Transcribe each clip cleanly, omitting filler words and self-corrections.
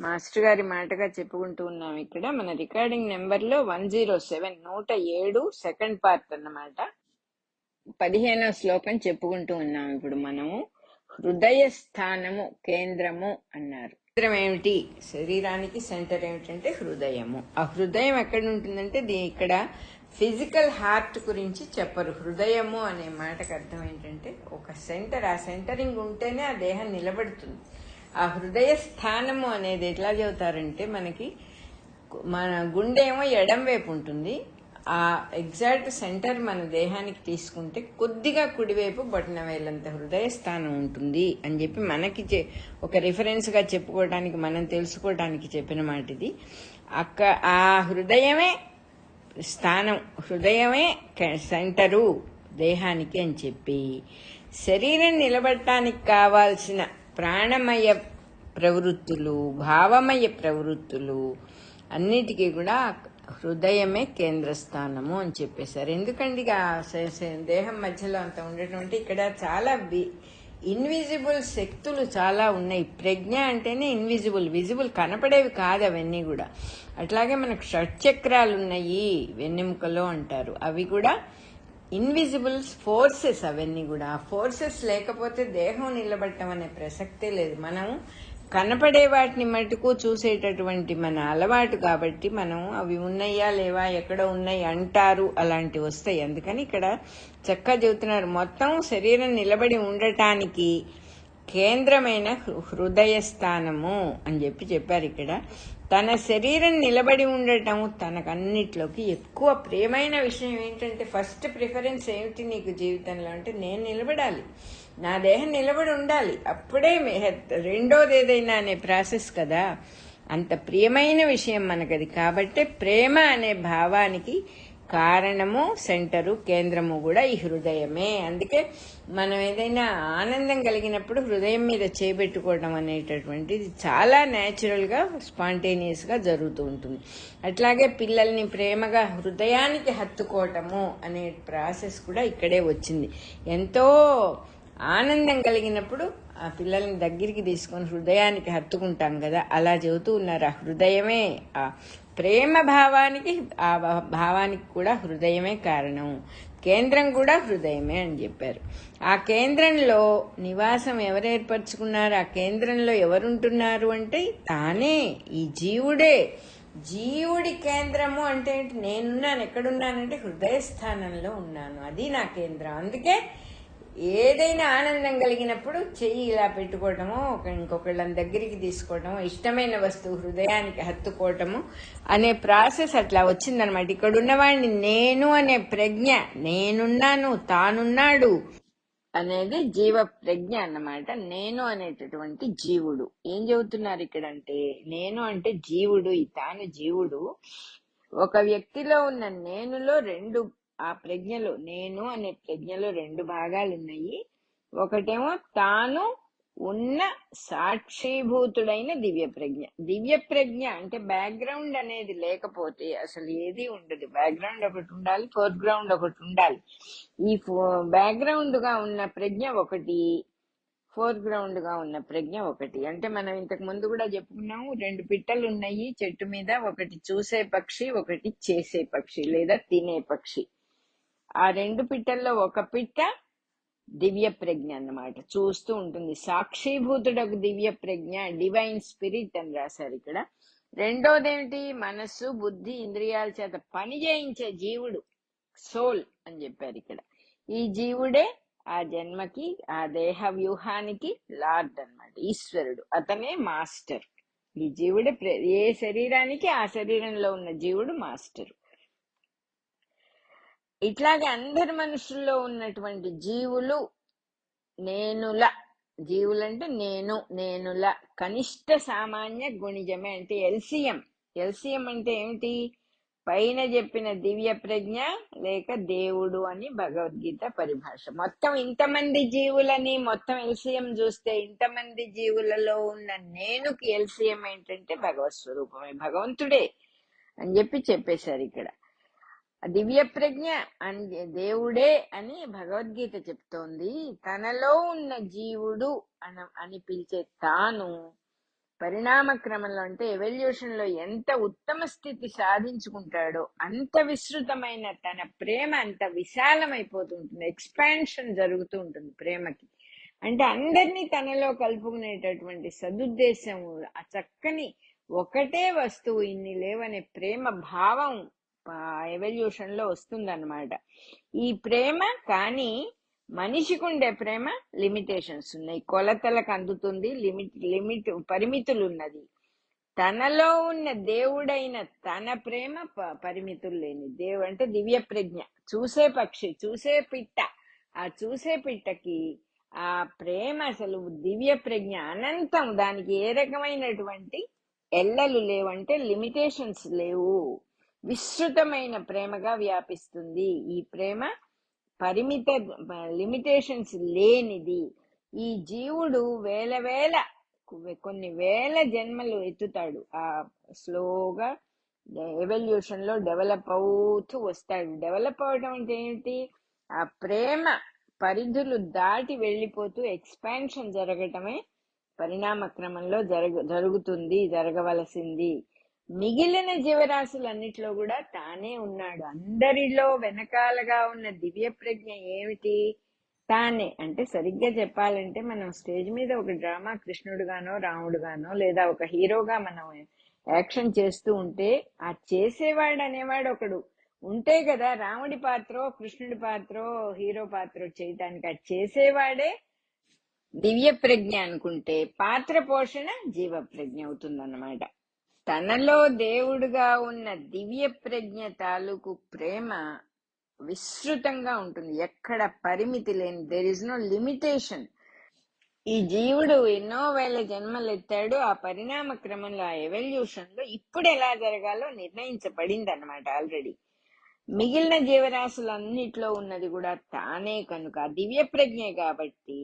Master గారి మాటగా చెప్పుకుంటూ ఉన్నాం. ఇక్కడ మన రికార్డింగ్ నెంబర్ లో 107 107 సెకండ్ పార్ట్ అన్నమాట. 15వ శ్లోకం చెప్పుకుంటూ ఉన్నాం. ఇప్పుడు మనము హృదయ స్థానము కేంద్రము అన్నారు. కేంద్రం ఏమిటి? శరీరానికి సెంటర్ ఏమిటంటే హృదయము. ఆ హృదయం ఎక్కడ ఉంటుందంటే ఇక్కడ ఫిజికల్ హార్ట్ గురించి చెప్పరు. హృదయము అనే మాటకు అర్థం ఏంటంటే ఒక సెంటర్, ఆ సెంటరింగ్ ఉంటేనే ఆ దేహం నిలబడుతుంది. ఆ హృదయ స్థానము అనేది ఎట్లా చెబుతారంటే, మనకి మన గుండె ఏమో ఎడం వైపు ఉంటుంది, ఆ ఎగ్జాక్ట్ సెంటర్ మన దేహానికి తీసుకుంటే కొద్దిగా కుడివైపు బొటన వేలంత హృదయ స్థానం ఉంటుంది అని చెప్పి మనకి ఒక రిఫరెన్స్ గా చెప్పుకోవడానికి, మనం తెలుసుకోవడానికి చెప్పిన మాట ఇది. ఆ హృదయమే స్థానం, హృదయమే సెంటరు దేహానికి అని చెప్పి, శరీరం నిలబడటానికి కావాల్సిన ప్రాణమయ ప్రవృత్తులు, భావమయ ప్రవృత్తులు అన్నిటికీ కూడా హృదయమే కేంద్ర స్థానము అని చెప్పేశారు. ఎందుకంటే దేహం మధ్యలో అంత ఉండటం అంటే ఇక్కడ చాలా ఇన్విజిబుల్ శక్తులు చాలా ఉన్నాయి. ప్రజ్ఞ అంటేనే ఇన్విజిబుల్, విజిబుల్ కనపడేవి కాదు అవన్నీ కూడా. అట్లాగే మనకు షట్చక్రాలు ఉన్నాయి వెన్నెముకలో అంటారు, అవి కూడా ఇన్విజిబుల్ ఫోర్సెస్ అవన్నీ కూడా. ఆ ఫోర్సెస్ లేకపోతే దేహం నిలబడటం అనే ప్రసక్తే లేదు. మనం కనపడే వాటిని మటుకు చూసేటటువంటి మన అలవాటు కాబట్టి మనం అవి ఉన్నాయా లేవా, ఎక్కడ ఉన్నాయి అంటారు, అలాంటివి వస్తాయి. అందుకని ఇక్కడ చక్కగా చెబుతున్నారు, మొత్తం శరీరం నిలబడి ఉండటానికి కేంద్రమైన హృదయ స్థానము అని చెప్పారు. ఇక్కడ తన శరీరం నిలబడి ఉండటం తనకన్నిట్లోకి ఎక్కువ ప్రియమైన విషయం ఏంటంటే, ఫస్ట్ ప్రిఫరెన్స్ ఏమిటి నీకు జీవితంలో అంటే, నేను నిలబడాలి, నా దేహం నిలబడి ఉండాలి, అప్పుడే రెండోది ఏదైనా అనే ప్రాసెస్ కదా. అంత ప్రియమైన విషయం మనకది. కాబట్టి ప్రేమ అనే భావానికి కారణము, సెంటరు, కేంద్రము కూడా ఈ హృదయమే. అందుకే మనం ఏదైనా ఆనందం కలిగినప్పుడు హృదయం మీద చేపెట్టుకోవడం అనేటటువంటిది చాలా న్యాచురల్ గా, స్పాంటేనియస్ గా జరుగుతూ ఉంటుంది. అట్లాగే పిల్లల్ని ప్రేమగా హృదయానికి హత్తుకోవటము అనే ప్రాసెస్ కూడా ఇక్కడే వచ్చింది. ఎంతో ఆనందం కలిగినప్పుడు ఆ పిల్లల్ని దగ్గరికి తీసుకొని హృదయానికి హత్తుకుంటాం కదా, అలా చెబుతూ ఉన్నారు. ఆ హృదయమే, ఆ ప్రేమ భావానికి, ఆ భావానికి కూడా హృదయమే కారణం, కేంద్రం కూడా హృదయమే అని చెప్పారు. ఆ కేంద్రంలో నివాసం ఎవరు ఏర్పరచుకున్నారు? ఆ కేంద్రంలో ఎవరుంటున్నారు అంటే తానే, ఈ జీవుడే. జీవుడి కేంద్రము అంటే నేనున్నాను, ఎక్కడున్నానంటే హృదయ స్థానంలో ఉన్నాను, అది నా కేంద్రం. అందుకే ఏదైనా ఆనందం కలిగినప్పుడు చెయ్యి ఇలా పెట్టుకోవటము, ఇంకొకళ్ళని దగ్గరికి తీసుకోవటము, ఇష్టమైన వస్తువు హృదయానికి హత్తుకోవటము అనే ప్రాసెస్ అట్లా వచ్చిందనమాట. ఇక్కడ ఉన్నవాడిని నేను అనే ప్రజ్ఞ, నేనున్నాను, తానున్నాడు అనేది జీవ ప్రజ్ఞ అన్నమాట. నేను అనేటటువంటి జీవుడు. ఏం చెబుతున్నారు ఇక్కడ అంటే, నేను అంటే జీవుడు, ఈ తాను జీవుడు. ఒక వ్యక్తిలో ఉన్న నేనులో ఆ ప్రజ్ఞలో, నేను అనే ప్రజ్ఞలో రెండు భాగాలు ఉన్నాయి. ఒకటేమో తాను ఉన్న సాక్షిభూతుడైన దివ్య ప్రజ్ఞ. దివ్య ప్రజ్ఞ అంటే బ్యాక్గ్రౌండ్ అనేది లేకపోతే అసలు ఏది ఉండదు. బ్యాక్గ్రౌండ్ ఒకటి ఉండాలి, ఫోర్ గ్రౌండ్ ఒకటి ఉండాలి. ఈ బ్యాక్గ్రౌండ్ గా ఉన్న ప్రజ్ఞ ఒకటి, ఫోర్ గ్రౌండ్ గా ఉన్న ప్రజ్ఞ ఒకటి. అంటే మనం ఇంతకు ముందు కూడా చెప్పుకున్నాము, రెండు పిట్టలు ఉన్నాయి చెట్టు మీద, ఒకటి చూసే పక్షి, ఒకటి చేసే పక్షి లేదా తినే పక్షి. ఆ రెండు పిట్టల్లో ఒక పిట్ట దివ్య ప్రజ్ఞ అన్నమాట, చూస్తూ ఉంటుంది. సాక్షిభూతుడకు దివ్య ప్రజ్ఞ, డివైన్ స్పిరిట్ అని రాశారు ఇక్కడ. రెండోదేమిటి? మనస్సు, బుద్ధి, ఇంద్రియాల చేత పని చేయించే జీవుడు, సోల్ అని చెప్పారు ఇక్కడ. ఈ జీవుడే ఆ జన్మకి, ఆ దేహ వ్యూహానికి లార్డ్ అన్నమాట, ఈశ్వరుడు. అతనే మాస్టర్. ఈ జీవుడే ఏ శరీరానికి ఆ శరీరంలో ఉన్న జీవుడు మాస్టర్. ఇట్లాగే అందరి మనుషుల్లో ఉన్నటువంటి జీవులు నేనుల, జీవులంటే నేనుల కనిష్ట సామాన్య గుణిజమే అంటే ఎల్సిఎం. ఎల్సిఎం అంటే ఏమిటి? పైన చెప్పిన దివ్య ప్రజ్ఞ లేక దేవుడు అని భగవద్గీత పరిభాష. మొత్తం ఇంతమంది జీవులని మొత్తం ఎల్సిఎం చూస్తే, ఇంతమంది జీవులలో ఉన్న నేనుకి ఎల్సిఎం ఏంటంటే భగవత్ స్వరూపమే, భగవంతుడే అని చెప్పేశారు ఇక్కడ. దివ్య ప్రజ్ఞ అని దేవుడే అని భగవద్గీత చెప్తోంది. తనలో ఉన్న జీవుడు అని పిలిచే తాను పరిణామ క్రమంలో అంటే ఎవల్యూషన్ లో ఎంత ఉత్తమ స్థితి సాధించుకుంటాడో అంత విస్తృతమైన తన ప్రేమ అంత విశాలమైపోతుంటుంది, ఎక్స్పాన్షన్ జరుగుతూ ఉంటుంది ప్రేమకి. అంటే అందరినీ తనలో కలుపుకునేటటువంటి సదుద్దేశం, ఆ చక్కని ఒకటే వస్తువు ఇన్ని లేవనే ప్రేమ భావం ఎవల్యూషన్ లో వస్తుందన్నమాట. ఈ ప్రేమ కానీ మనిషికి ఉండే ప్రేమ లిమిటేషన్స్ ఉన్నాయి, కొలతలకు అందుతుంది, లిమిట్ పరిమితులు ఉన్నది. తనలో ఉన్న దేవుడైన తన ప్రేమ పరిమితులు లేని దేవుడు అంటే దివ్య ప్రజ్ఞ. చూసే పక్షి, చూసే పిట్ట, ఆ చూసే పిట్టకి ఆ ప్రేమ అసలు దివ్య ప్రజ్ఞ అనంతం, దానికి ఏ రకమైనటువంటి ఎల్లలు లేవంటే లిమిటేషన్స్ లేవు, విస్తృతమైన ప్రేమగా వ్యాపిస్తుంది. ఈ ప్రేమ పరిమిత లిమిటేషన్స్ లేనిది. ఈ జీవుడు కొన్ని వేల జన్మలు ఎత్తుతాడు, ఆ స్లోగా ఎవల్యూషన్ లో డెవలప్ అవుతూ వస్తాడు. డెవలప్ అవడం అంటే ఏంటి? ఆ ప్రేమ పరిధులు దాటి వెళ్ళిపోతూ ఎక్స్పాన్షన్ జరగటమే పరిణామ క్రమంలో జరుగుతుంది, జరగవలసింది. మిగిలిన జీవరాశులన్నిట్లో కూడా తానే ఉన్నాడు. అందరిలో వెనకాలగా ఉన్న దివ్య ప్రజ్ఞ ఏమిటి? తానే. అంటే సరిగ్గా చెప్పాలంటే మనం స్టేజ్ మీద ఒక డ్రామా కృష్ణుడుగానో రాముడుగానో లేదా ఒక హీరోగా మనం యాక్షన్ చేస్తూ ఉంటే ఆ చేసేవాడు అనేవాడు ఒకడు ఉంటే కదా, రాముడి పాత్రో కృష్ణుడి పాత్రో హీరో పాత్రో చేయటానికి. ఆ చేసేవాడే దివ్య ప్రజ్ఞ అనుకుంటే పాత్ర పోషణ జీవ ప్రజ్ఞ అవుతుందన్నమాట. తనలో దేవుడుగా ఉన్న దివ్య ప్రజ్ఞ తాలూకు ప్రేమ విస్తృతంగా ఉంటుంది, ఎక్కడ పరిమితి లేని, దేర్ ఇస్ నో లిమిటేషన్. ఈ జీవుడు ఎన్నో వేల జన్మలు ఎత్తాడు. ఆ పరిణామ క్రమంలో, ఆ ఎవల్యూషన్ లో ఇప్పుడు ఎలా జరగాలో నిర్ణయించబడింది అన్నమాట ఆల్రెడీ. మిగిలిన జీవరాశులన్నిట్లో ఉన్నది కూడా తానే కనుక దివ్య ప్రజ్ఞే కాబట్టి,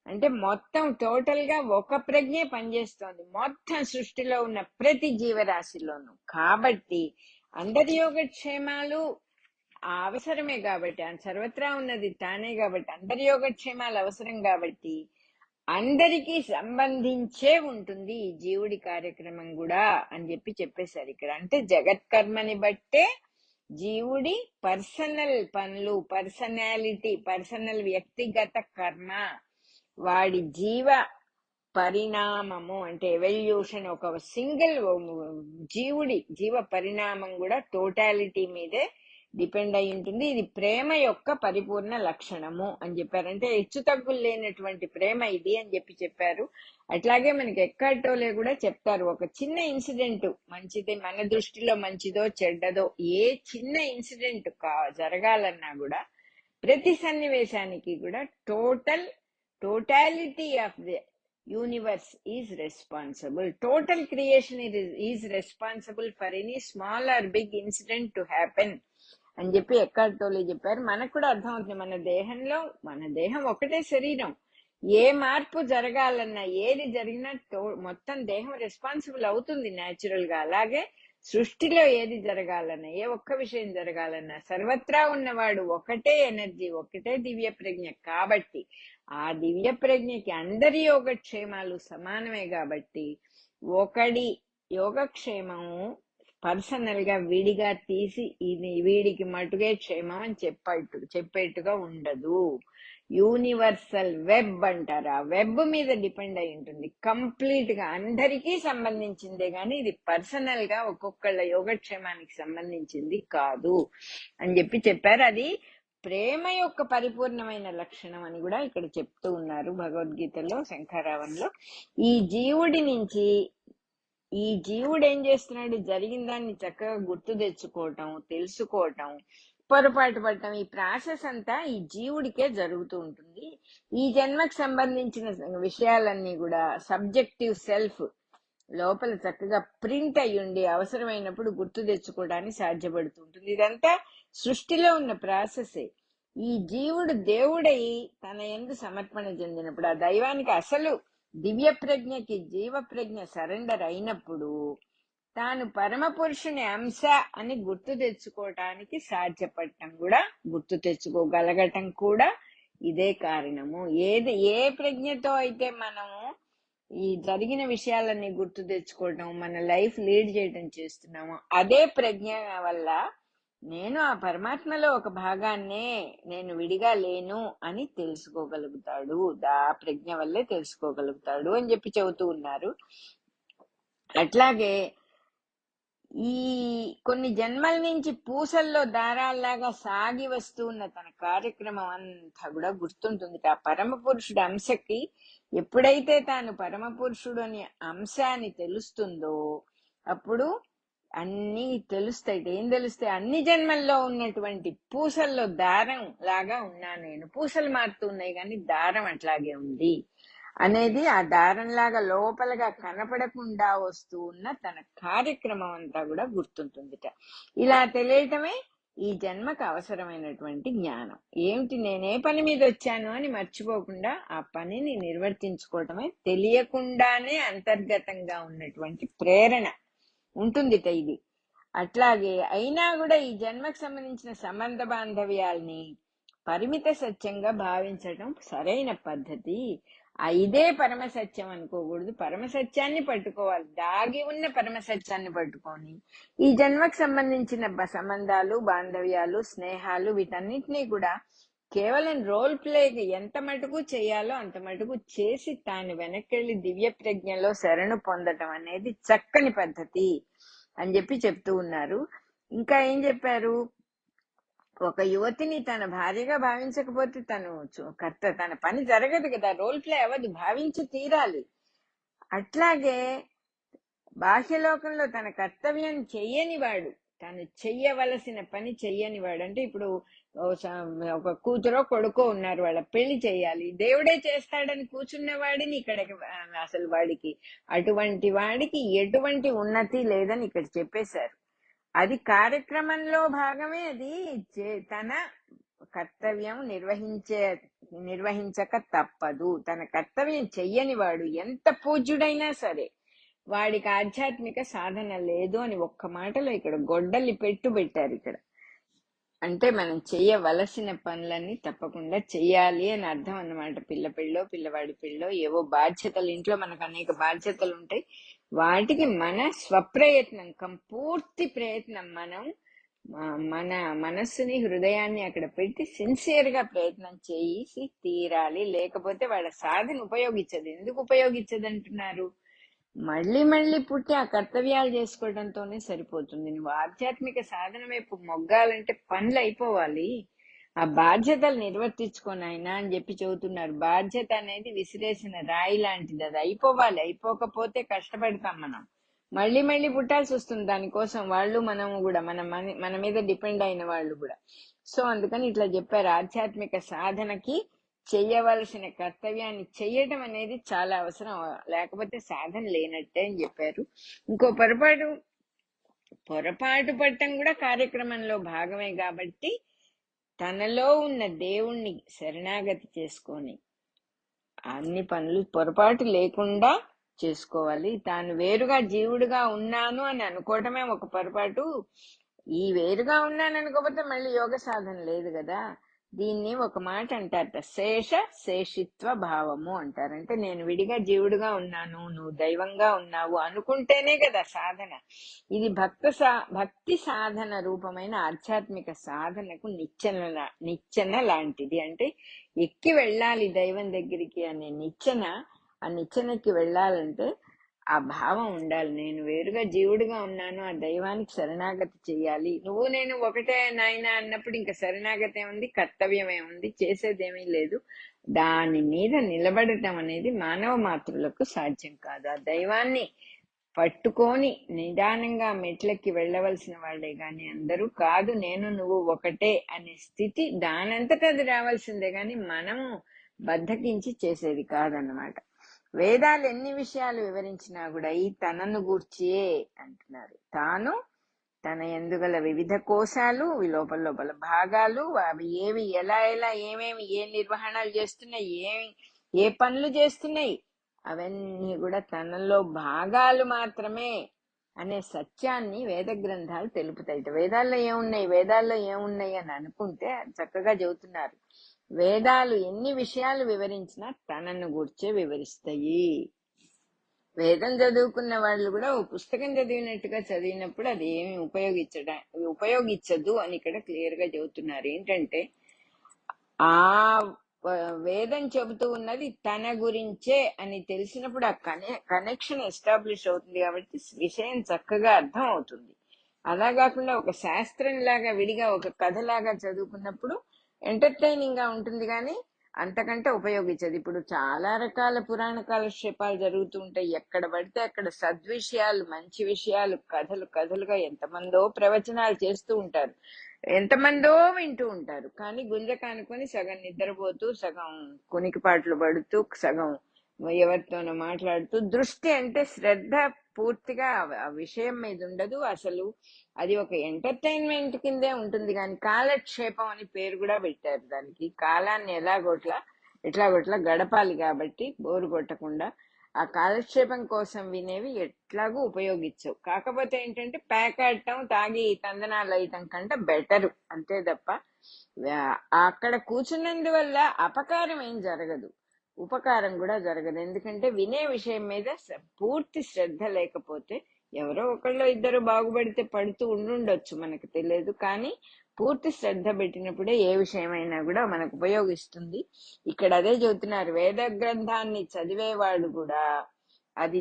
అంటే మొత్తం టోటల్ గా ఒక ప్రజ్ఞే పనిచేస్తోంది మొత్తం సృష్టిలో ఉన్న ప్రతి జీవరాశిలోనూ. కాబట్టి అందరి యోగక్షేమాలు అవసరమే కాబట్టి, సర్వత్రా ఉన్నది తానే కాబట్టి అందరి యోగక్షేమాలు అవసరం కాబట్టి అందరికీ సంబంధించే ఉంటుంది ఈ జీవుడి కార్యక్రమం కూడా అని చెప్పేశారు ఇక్కడ. అంటే జగత్కర్మని బట్టే జీవుడి పర్సనల్ పనులు, పర్సనాలిటీ, పర్సనల్ వ్యక్తిగత కర్మ, వాడి జీవ పరిణామము అంటే ఎవల్యూషన్, ఒక సింగిల్ జీవుడి జీవ పరిణామం కూడా టోటాలిటీ మీదే డిపెండ్ అయి ఉంటుంది. ఇది ప్రేమ యొక్క పరిపూర్ణ లక్షణము అని చెప్పారు. అంటే హెచ్చు తగ్గులు లేనటువంటి ప్రేమ ఇది అని చెప్పారు. అట్లాగే మనకి ఎక్కడ్ టోలే కూడా చెప్తారు, ఒక చిన్న ఇన్సిడెంట్ మంచిది, మన దృష్టిలో మంచిదో చెడ్డదో ఏ చిన్న ఇన్సిడెంట్ జరగాలన్నా కూడా ప్రతి సన్నివేశానికి కూడా totality of the universe is responsible, total creation is responsible for any small or big incident to happen అని ఎక్కడ్ టోలే చెప్పారు. మనకు కూడా అర్థమవుతుంది, మన దేహం ఒకటే శరీరం, ఏ మార్పు జరగాలన్నా ఏది జరిగినా మొత్తం దేహం రెస్పాన్సిబుల్ అవుతుంది న్యాచురల్ గా. అలాగే సృష్టిలో ఏది జరగాలన్నా, ఏ ఒక్క విషయం జరగాలన్నా సర్వత్రా ఉన్నవాడు ఒకటే ఎనర్జీ, ఒకటే దివ్య ప్రజ్ఞ కాబట్టి ఆ దివ్య ప్రజ్ఞకి అందరి యోగక్షేమాలు సమానమే కాబట్టి ఒకడి యోగక్షేమము పర్సనల్ గా విడిగా తీసి ఇది వీడికి మటుకే క్షేమం అని చెప్పేట్టుగా ఉండదు. యూనివర్సల్ వెబ్ అంటారు, ఆ వెబ్ మీద డిపెండ్ అయి ఉంటుంది. కంప్లీట్ గా అందరికీ సంబంధించిందే గాని ఇది పర్సనల్ గా ఒక్కొక్కళ్ళ యోగక్షేమానికి సంబంధించింది కాదు అని చెప్పారు. అది ప్రేమ యొక్క పరిపూర్ణమైన లక్షణం అని కూడా ఇక్కడ చెప్తూ ఉన్నారు భగవద్గీతలో, శంఖారావంలో. ఈ జీవుడి నుంచి ఈ జీవుడు ఏం చేస్తున్నాడు? జరిగిన దాన్ని చక్కగా గుర్తు తెచ్చుకోవటం, తెలుసుకోవటం, పొరపాటు పడటం, ఈ ప్రాసెస్ అంతా ఈ జీవుడికే జరుగుతూ ఉంటుంది. ఈ జన్మకు సంబంధించిన విషయాలన్నీ కూడా సబ్జెక్టివ్ సెల్ఫ్ లోపల చక్కగా ప్రింట్ అయ్యుండి అవసరమైనప్పుడు గుర్తు తెచ్చుకోవడానికి సాధ్యపడుతుంటుంది. ఇదంతా సృష్టిలో ఉన్న ప్రాసెసే. ఈ జీవుడు దేవుడై తన యందు సమర్పణ చెందినప్పుడు, ఆ దైవానికి అసలు దివ్య ప్రజ్ఞకి జీవ ప్రజ్ఞ సరెండర్ అయినప్పుడు తాను పరమ పురుషుని అంశ అని గుర్తు తెచ్చుకోవటానికి సాధ్యపడటం కూడా, గుర్తు తెచ్చుకోగలగటం కూడా ఇదే కారణము. ఏ ప్రజ్ఞతో అయితే మనము ఈ జరిగిన విషయాలన్నీ గుర్తు తెచ్చుకోవటం, మన లైఫ్ లీడ్ చేయటం చేస్తున్నాము. అదే ప్రజ్ఞ వల్ల నేను ఆ పరమాత్మలో ఒక భాగాన్నే, నేను విడిగా లేను అని తెలుసుకోగలుగుతాడు. ఆ ప్రజ్ఞ వల్లే తెలుసుకోగలుగుతాడు అని చెప్పి చెబుతూ ఉన్నారు. అట్లాగే ఈ కొన్ని జన్మల నుంచి పూసల్లో దారాల్లాగా సాగి వస్తూ ఉన్న తన కార్యక్రమం అంతా కూడా గుర్తుంటుంది. ఆ పరమ పురుషుడు అంశకి ఎప్పుడైతే తాను పరమ పురుషుడు అనే అంశాన్ని తెలుస్తుందో అప్పుడు అన్ని తెలుస్తాయి. ఏం తెలుస్తాయి? అన్ని జన్మల్లో ఉన్నటువంటి పూసల్లో దారం లాగా ఉన్నా నేను. పూసలు మారుతూ ఉన్నాయి కానీ దారం అట్లాగే ఉంది అనేది ఆ దారంలాగా లోపలగా కనపడకుండా వస్తూ ఉన్న తన కార్యక్రమం అంతా కూడా గుర్తుంటుందిట. ఇలా తెలియటమే ఈ జన్మకు అవసరమైనటువంటి జ్ఞానం. ఏమిటి, నేనే పని మీద వచ్చాను అని మర్చిపోకుండా ఆ పనిని నిర్వర్తించుకోవటమే తెలియకుండానే అంతర్గతంగా ఉన్నటువంటి ప్రేరణ ఉంటుందిట ఇది. అట్లాగే అయినా కూడా ఈ జన్మకు సంబంధించిన సంబంధ బాంధవ్యాల్ని పరిమిత సత్యంగా భావించటం సరైన పద్ధతి. ఇదే పరమసత్యం అనుకోకూడదు. పరమసత్యాన్ని పట్టుకోవాలి. దాగి ఉన్న పరమసత్యాన్ని పట్టుకొని ఈ జన్మకు సంబంధించిన సంబంధాలు, బాంధవ్యాలు, స్నేహాలు వీటన్నిటినీ కూడా కేవలం రోల్ ప్లేకి ఎంత మటుకు చేయాలో అంత మటుకు చేసి తాను వెనక్కి దివ్య ప్రజ్ఞలో శరణు పొందటం అనేది చక్కని పద్ధతి అని చెప్పి చెప్తూ ఉన్నారు. ఇంకా ఏం చెప్పారు? ఒక యువతిని తన భార్యగా భావించకపోతే తన పని జరగదు కదా, రోల్ ప్లే అవ్వదు, భావించి తీరాలి. అట్లాగే బాహ్యలోకంలో తన కర్తవ్యం చెయ్యనివాడు, తను చెయ్యవలసిన పని చెయ్యనివాడు, అంటే ఇప్పుడు ఒక కూతురో కొడుకో ఉన్నారు, వాళ్ళ పెళ్లి చేయాలి, దేవుడే చేస్తాడని కూర్చున్న వాడిని ఇక్కడ అసలు వాడికి అటువంటి వాడికి ఎటువంటి ఉన్నతి లేదని ఇక్కడ చెప్పేశారు. అది కార్యక్రమంలో భాగమే. అది తన కర్తవ్యం నిర్వహించక తప్పదు. తన కర్తవ్యం చెయ్యని వాడు ఎంత పూజ్యుడైనా సరే వాడికి ఆధ్యాత్మిక సాధన లేదు అని ఒక్క మాటలో ఇక్కడ గొడ్డలి పెట్టారు ఇక్కడ. అంటే మనం చెయ్యవలసిన పనులన్నీ తప్పకుండా చెయ్యాలి అని అర్థం అన్నమాట. పిల్లవాడి పెళ్ళో ఏవో బాధ్యతలు, ఇంట్లో మనకు అనేక బాధ్యతలు ఉంటాయి. వాటికి మన స్వప్రయత్నం, పూర్తి ప్రయత్నం, మనం మన మనస్సుని హృదయాన్ని అక్కడ పెట్టి సిన్సియర్ గా ప్రయత్నం చేసి తీరాలి. లేకపోతే వాళ్ళ సాధన ఉపయోగించదు. ఎందుకు ఉపయోగించదు అంటున్నారు? మళ్ళీ మళ్ళీ పుట్టి ఆ కర్తవ్యాలు చేసుకోవడంతోనే సరిపోతుంది. నువ్వు ఆధ్యాత్మిక సాధన వైపు మొగ్గాలంటే పనులు అయిపోవాలి, ఆ బాధ్యతలు నిర్వర్తించుకోనైనా అని చెప్పి చెబుతున్నారు. బాధ్యత అనేది విసిరేసిన రాయి లాంటిది, అది అయిపోవాలి. అయిపోకపోతే కష్టపడతాం మనం, మళ్ళీ మళ్ళీ పుట్టాల్సి వస్తుంది దానికోసం. వాళ్ళు మనము కూడా మన మీద డిపెండ్ అయిన వాళ్ళు కూడా. సో అందుకని ఇట్లా చెప్పారు, ఆధ్యాత్మిక సాధనకి చెయ్యవలసిన కర్తవ్యాన్ని చెయ్యటం అనేది చాలా అవసరం, లేకపోతే సాధన లేనట్టే అని చెప్పారు. ఇంకో పొరపాటు పట్టం కూడా కార్యక్రమంలో భాగమే కాబట్టి తనలో ఉన్న దేవుణ్ణి శరణాగతి చేసుకొని అన్ని పనులు పొరపాటు లేకుండా చేసుకోవాలి. తాను వేరుగా జీవుడుగా ఉన్నాను అని అనుకోవటమే ఒక పొరపాటు. ఈ వేరుగా ఉన్నాను అనుకోకపోతే మళ్ళీ యోగ సాధన లేదు కదా. దీన్ని ఒక మాట అంటారట, శేషిత్వ భావము అంటారంటే నేను విడిగా జీవుడుగా ఉన్నాను, నువ్వు దైవంగా ఉన్నావు అనుకుంటేనే కదా సాధన. ఇది భక్తి సాధన రూపమైన ఆధ్యాత్మిక సాధనకు నిచ్చెన లాంటిది. అంటే ఎక్కి వెళ్ళాలి దైవం దగ్గరికి అనే నిచ్చెన. ఆ నిచ్చెనకి వెళ్ళాలంటే ఆ భావం ఉండాలి. నేను వేరుగా జీవుడుగా ఉన్నాను, ఆ దైవానికి శరణాగతి చెయ్యాలి. నువ్వు నేను ఒకటే నాయన అన్నప్పుడు ఇంకా శరణాగతి ఏముంది, కర్తవ్యం ఏముంది, చేసేదేమీ లేదు. దాని మీద నిలబడటం అనేది మానవ మాతృలకు సాధ్యం కాదు. ఆ దైవాన్ని పట్టుకొని నిదానంగా మెట్లకి వెళ్ళవలసిన వాళ్లే గాని అందరూ కాదు. నేను నువ్వు ఒకటే అనే స్థితి దానంతటా అది రావాల్సిందే గాని మనము బద్దకించి చేసేది కాదన్నమాట. వేదాలు ఎన్ని విషయాలు వివరించినా కూడా ఈ తనను గూర్చియే అంటున్నారు. తాను తన ఎందుగల వివిధ కోశాలు, లోపల భాగాలు, అవి ఏవి ఎలా ఏమేమి ఏ నిర్వహణలు చేస్తున్నాయి, ఏ పనులు చేస్తున్నాయి, అవన్నీ కూడా తనలో భాగాలు మాత్రమే అనే సత్యాన్ని వేద గ్రంథాలు తెలుపుతాయి. వేదాల్లో ఏమున్నాయి అని అనుకుంటే చక్కగా చెబుతున్నారు. వేదాలు ఎన్ని విషయాలు వివరించినా తనను గూర్చే వివరిస్తాయి. వేదం చదువుకున్న వాళ్ళు కూడా ఓ పుస్తకం చదివినట్టుగా చదివినప్పుడు అది ఏమి ఉపయోగించదు అని ఇక్కడ క్లియర్ గా చెబుతున్నారు. ఏంటంటే ఆ వేదం చెబుతూ ఉన్నది తన గురించే అని తెలిసినప్పుడు ఆ కనెక్షన్ ఎస్టాబ్లిష్ అవుతుంది కాబట్టి విషయం చక్కగా అర్థం అవుతుంది. అలా కాకుండా ఒక శాస్త్రం లాగా విడిగా ఒక కథలాగా చదువుకున్నప్పుడు ఎంటర్టైనింగ్ గా ఉంటుంది కానీ అంతకంటే ఉపయోగించదు. ఇప్పుడు చాలా రకాల పురాణ కాలక్షేపాలు జరుగుతూ ఉంటాయి. ఎక్కడ పడితే అక్కడ సద్విషయాలు, మంచి విషయాలు, కథలు కథలుగా ఎంతమందో ప్రవచనాలు చేస్తూ ఉంటారు, ఎంతమందో వింటూ ఉంటారు. కానీ గుంజ కానుకొని సగం నిద్రపోతూ, సగం కొనికిపాట్లు పడుతూ, సగం ఎవరితోనో మాట్లాడుతూ, దృష్టి అంటే శ్రద్ధ పూర్తిగా ఆ విషయం మీద ఉండదు. అసలు అది ఒక ఎంటర్టైన్మెంట్ కిందే ఉంటుంది కానీ కాలక్షేపం అని పేరు కూడా పెట్టారు దానికి. కాలాన్ని ఎట్లాగొట్లా గడపాలి కాబట్టి బోరు కొట్టకుండా ఆ కాలక్షేపం కోసం వినేవి ఎట్లాగూ ఉపయోగించవు. కాకపోతే ఏంటంటే పేకాడటం, తాగి తందనాలు వేయటం కంటే బెటరు, అంతే తప్ప అక్కడ కూర్చున్నందువల్ల అపకారం ఏం జరగదు, ఉపకారం కూడా జరగదు. ఎందుకంటే వినే విషయం మీద పూర్తి శ్రద్ధ లేకపోతే ఎవరో ఒకళ్ళు ఇద్దరు బాగుపడితే పడుతూ ఉండుండొచ్చు, మనకు తెలియదు. కానీ పూర్తి శ్రద్ధ పెట్టినప్పుడే ఏ విషయమైనా కూడా మనకు ఉపయోగిస్తుంది. ఇక్కడ అదే చెబుతున్నారు, వేద గ్రంథాన్ని చదివేవాడు కూడా అది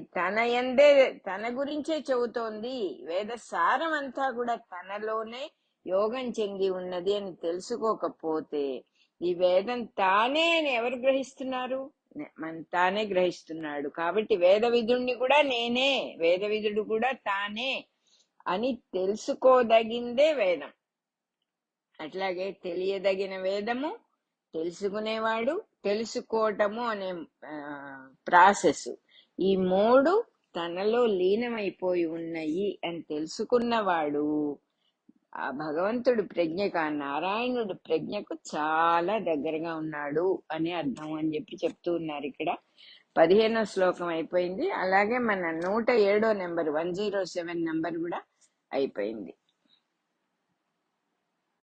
తన గురించే చెబుతోంది, వేద సారం అంతా కూడా తనలోనే యోగం చెంది ఉన్నది అని తెలుసుకోకపోతే ఈ వేదం తానే అని ఎవరు గ్రహిస్తున్నారు? మన తానే గ్రహిస్తున్నాడు. కాబట్టి వేద విధుణ్ణి కూడా నేనే, వేద విధుడు కూడా తానే అని తెలుసుకోదగిందే వేదం. అట్లాగే తెలియదగిన వేదము, తెలుసుకునేవాడు, తెలుసుకోవటము అనే ప్రాసెస్, ఈ మూడు తనలో లీనమైపోయి ఉన్నాయి అని తెలుసుకున్నవాడు ఆ భగవంతుడు ప్రజ్ఞకు, ఆ నారాయణుడు ప్రజ్ఞకు చాలా దగ్గరగా ఉన్నాడు అని అర్థం అని చెప్తూ ఉన్నారు ఇక్కడ. 15వ శ్లోకం అయిపోయింది. అలాగే మన 107వ నెంబర్ 107 నెంబర్ కూడా అయిపోయింది.